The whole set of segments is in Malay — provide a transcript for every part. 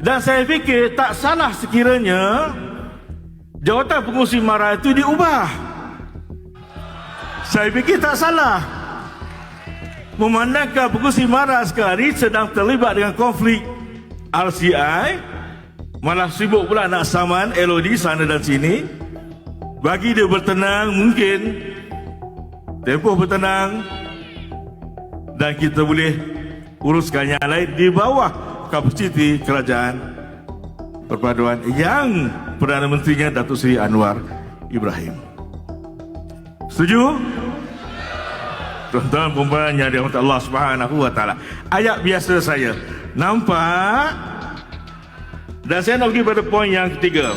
Dan saya fikir tak salah sekiranya jawatan pengurusi MARA itu diubah. Saya fikir tak salah, memandangkan pengurusi MARA sekarang ini sedang terlibat dengan konflik RCI, malah sibuk pula nak saman LOD sana dan sini. Bagi dia bertenang, mungkin tempoh bertenang, dan kita boleh uruskan yang lain di bawah kapasiti kerajaan perpaduan yang Perdana Menterinya Datuk Seri Anwar Ibrahim. Setuju? Tuan-tuan perempuan yang dirahmati Allah Subhanahu wa taala. Ayat biasa saya. Nampak? Dan saya nak pergi pada poin yang ketiga.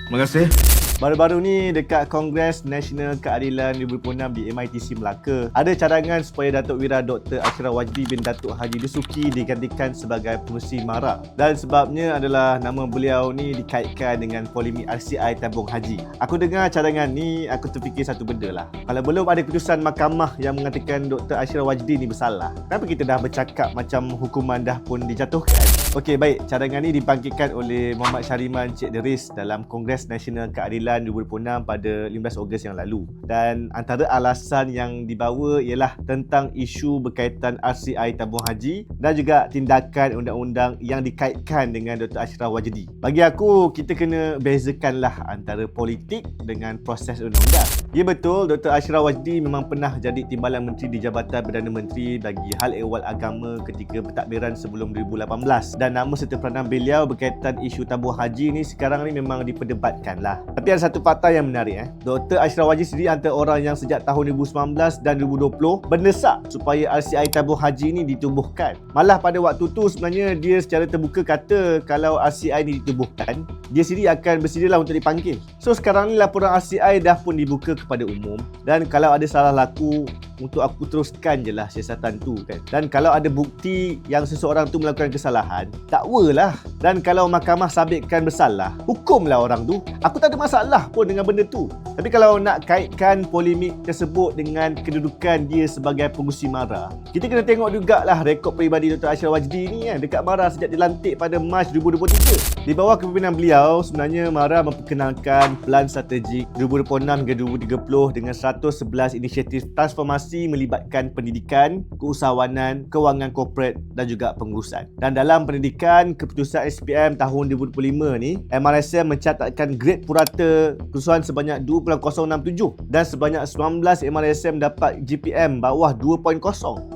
Terima kasih. Baru-baru ni dekat Kongres Nasional Keadilan 2006 di MITC Melaka, ada cadangan supaya Datuk Wira Dr. Ashraf Wajdi bin Datuk Haji Dasuki digantikan sebagai pengerusi MARA. Dan sebabnya adalah nama beliau ni dikaitkan dengan polemik RCI tabung haji. Aku dengar cadangan ni, aku terfikir satu benda lah. Kalau belum ada keputusan mahkamah yang mengatakan Dr. Ashraf Wajdi ni bersalah, kenapa kita dah bercakap macam hukuman dah pun dijatuhkan? Okey, baik. Cadangan ni dibangkitkan oleh Muhammad Syariman Cik Deris dalam Kongres Nasional Keadilan 2006 pada 15 Ogos yang lalu. Dan antara alasan yang dibawa ialah tentang isu berkaitan RCI tabung haji dan juga tindakan undang-undang yang dikaitkan dengan Dr. Ashraf Wajdi. Bagi aku, kita kena bezakanlah antara politik dengan proses undang-undang. Ya betul, Dr. Ashraf Wajdi memang pernah jadi Timbalan Menteri di Jabatan Perdana Menteri bagi Hal Ehwal Agama ketika pentadbiran sebelum 2018. Dan nama serta peranan beliau berkaitan isu tabung haji ni sekarang ni memang diperdebatkan lah. Tapi ada satu fakta yang menarik. Dr. Ashraf Wajdi sendiri antara orang yang sejak tahun 2019 dan 2020 mendesak supaya RCI tabung haji ni ditubuhkan. Malah pada waktu tu sebenarnya dia secara terbuka kata kalau RCI ni ditubuhkan, dia sendiri akan bersedialah untuk dipanggil. So sekarang ni laporan RCI dah pun dibuka kepada umum, dan kalau ada salah laku, untuk aku teruskan je lah siasatan tu kan. Dan kalau ada bukti yang seseorang tu melakukan kesalahan, dakwalah. Dan kalau mahkamah sabitkan bersalah, hukumlah orang tu. Aku tak ada masalah pun dengan benda tu. Tapi kalau nak kaitkan polemik tersebut dengan kedudukan dia sebagai pengerusi MARA, kita kena tengok jugalah rekod peribadi Dr. Ashraf Wajdi ni kan, dekat MARA sejak dilantik pada Mac 2023. Di bawah kepimpinan beliau, sebenarnya MARA memperkenalkan Pelan Strategik 2026 hingga 2030 dengan 111 inisiatif transformasi melibatkan pendidikan, keusahawanan, kewangan korporat dan juga pengurusan. Dan dalam pendidikan, keputusan SPM tahun 2025 ni, MRSM mencatatkan grade purata kerusuhan sebanyak 2.067 dan sebanyak 19 MRSM dapat GPM bawah 2.0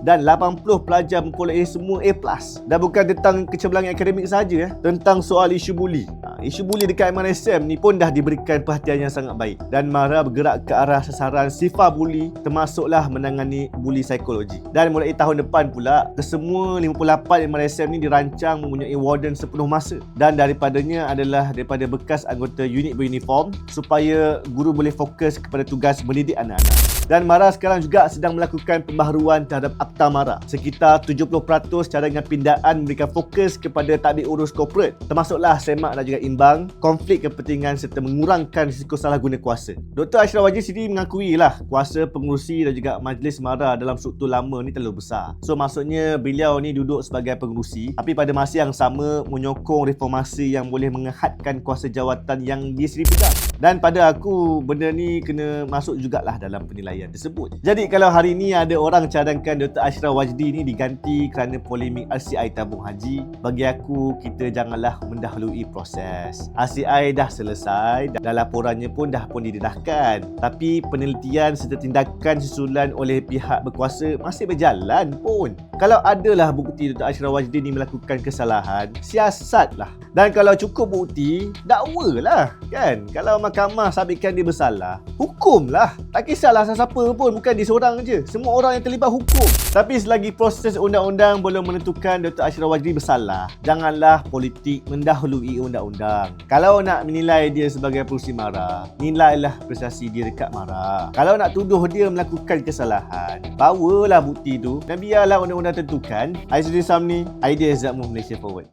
dan 80 pelajar memperoleh semua A+. Dan bukan tentang kecemerlangan akademik saja, tentang soal isu buli. Isu buli dekat MRSM ni pun dah diberikan perhatian yang sangat baik, dan MARA bergerak ke arah sasaran sifar buli, termasuklah menangani buli psikologi. Dan mulai tahun depan pula, kesemua 58 MRSM ni dirancang mempunyai warden sepenuh masa, dan daripadanya adalah daripada bekas anggota unit beruniform supaya guru boleh fokus kepada tugas mendidik anak-anak. Dan MARA sekarang juga sedang melakukan pembaharuan terhadap Akta MARA. Sekitar 70% cadangan pindaan memberikan fokus kepada tadbir urus korporat, termasuklah semak dan juga imbang, konflik kepentingan serta mengurangkan risiko salah guna kuasa. Dr. Ashraf Wajdi sendiri mengakui lah kuasa pengurusi dan juga majlis MARA dalam struktur lama ni terlalu besar. So maksudnya beliau ni duduk sebagai pengurusi, tapi pada masa yang sama menyokong reformasi yang boleh mengehadkan kuasa jawatan yang dia sendiri pegang. Dan pada aku, benda ni kena masuk jugalah dalam penilaian tersebut. Jadi kalau hari ni ada orang cadangkan Dr. Ashraf Wajdi ni diganti kerana polemik RCI tabung haji, bagi aku kita janganlah mendahului proses. RCI dah selesai dan laporannya pun dah pun didedahkan. Tapi penelitian serta tindakan susulan oleh pihak berkuasa masih berjalan pun. Kalau adalah bukti Dr. Ashraf Wajdi ni melakukan kesalahan, siasatlah. Dan kalau cukup bukti, dakwalah kan. Kalau mahkamah sabitkan dia bersalah, hukumlah. Tak kisahlah siapa pun, bukan dia seorang je. Semua orang yang terlibat hukum. Tapi selagi proses undang-undang belum menentukan Dr. Ashraf Wajdi bersalah, janganlah politik mendahului undang-undang. Kalau nak menilai dia sebagai pengerusi MARA, nilailah prestasi dia dekat MARA. Kalau nak tuduh dia melakukan kesalahan, bawalah bukti tu dan biarlah undang-undang tentukan. Aizudin Samni, Ideas That Move Malaysia Forward.